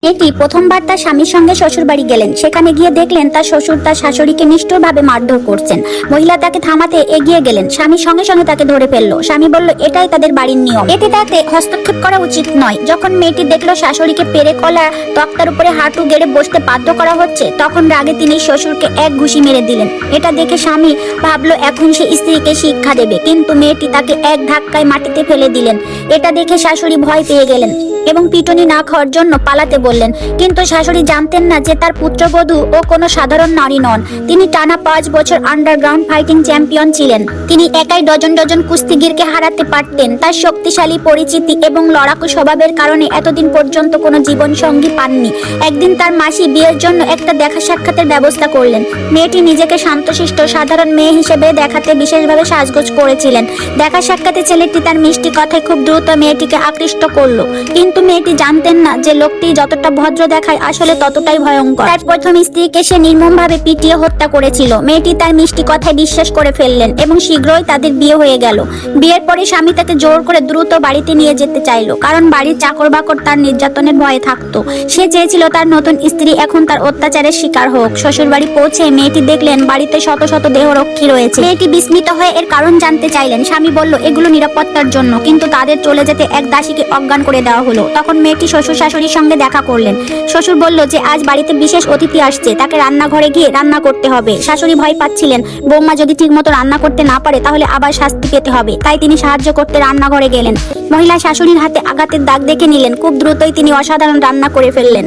এটি প্রথমবার তার স্বামীর সঙ্গে শ্বশুর বাড়ি গেলেন। সেখানে গিয়ে দেখলেন তার শ্বশুর তার শাশুড়িকে নিষ্ঠুরভাবে মারধর করছেন। মহিলা তাকে থামাতে এগিয়ে গেলেন, স্বামীর সঙ্গে সঙ্গে তাকে ধরে ফেললো। স্বামী বলল এটাই তাদের বাড়ির নিয়ম, এতে তাতে হস্তক্ষেপ করা উচিত নয়। যখন মেয়েটি দেখলো শাশুড়িকে পেরে কলা তক্তার উপরে হাঁটু গেড়ে বসতে বাধ্য করা হচ্ছে, তখন রাগে তিনি শ্বশুরকে এক ঘুষি মেরে দিলেন। এটা দেখে স্বামী ভাবলো এখন সে স্ত্রীকে শিক্ষা দেবে, কিন্তু মেয়েটি তাকে এক ধাক্কায় মাটিতে ফেলে দিলেন। এটা দেখে শাশুড়ি ভয় পেয়ে গেলেন এবং পিটুনি না খাওয়ার জন্য পালাতে বললেন। কিন্তু শাশুড়ি জানতেন না যে তার পুত্রবধূ ও কোনো সাধারণ নারী নন। তিনি টানা 5 বছর আন্ডারগ্রাউন্ড ফাইটিং চ্যাম্পিয়ন ছিলেন। তিনি একাই ডজন ডজন কুস্তিগিরকে হারাতে পারতেন। তার শক্তিশালী পরিচিতি এবং লড়াকু স্বভাবের কারণে এতদিন পর্যন্ত কোনো জীবন সঙ্গী পাননি। একদিন তার মাসি বিয়ের জন্য একটা দেখা সাক্ষাতের ব্যবস্থা করলেন। মেয়েটি নিজেকে শান্তশিষ্ট সাধারণ মেয়ে হিসেবে দেখাতে বিশেষভাবে সাজগোজ করেছিলেন। দেখা সাক্ষাতে ছেলেটি তার মিষ্টি কথায় খুব দ্রুত মেয়েটিকে আকৃষ্ট করলো, কিন্তু মেয়েটি জানতেন না যে লোকটি যতটা ভদ্র দেখায় আসলে ততটাই ভয়ঙ্কর। তার প্রথম স্ত্রীকে সে নির্মমভাবে পিটিয়ে হত্যা করেছিল। মেয়েটি তার মিষ্টি কথায় বিশ্বাস করে ফেললেন এবং শীঘ্রই তাদের বিয়ে হয়ে গেল। বিয়ের পরে স্বামী তাকে জোর করে দ্রুত বাড়িতে নিয়ে যেতে চাইলো, কারণ বাড়ির চাকর বাকর তার নির্যাতনের ভয়ে থাকতো। সে চেয়েছিল তার নতুন স্ত্রী এখন তার অত্যাচারের শিকার হোক। শ্বশুর বাড়ি পৌঁছে মেয়েটি দেখলেন বাড়িতে শত শত দেহরক্ষী রয়েছে। মেয়েটি বিস্মিত হয়ে এর কারণ জানতে চাইলেন। স্বামী বলল এগুলো নিরাপত্তার জন্য, কিন্তু তাদের চলে যেতে এক দাসীকে অজ্ঞান করে দেওয়া হলো। তখন মেয়েটি শ্বশুর শাশুড়ির সঙ্গে দেখা করলেন। শ্বশুর বলল যে আজ বাড়িতে বিশেষ অতিথি আসছে, তাকে রান্নাঘরে গিয়ে রান্না করতে হবে। শাশুড়ি ভয় পাচ্ছিলেন, বৌমা যদি ঠিকমতো রান্না করতে না পারে তাহলে আবার শাস্তি পেতে হবে। তাই তিনি সাহায্য করতে রান্নাঘরে গেলেন। মহিলা শাশুড়ির হাতে আঘাতের দাগ দেখে নিলেন। খুব দ্রুতই তিনি অসাধারণ রান্না করে ফেললেন।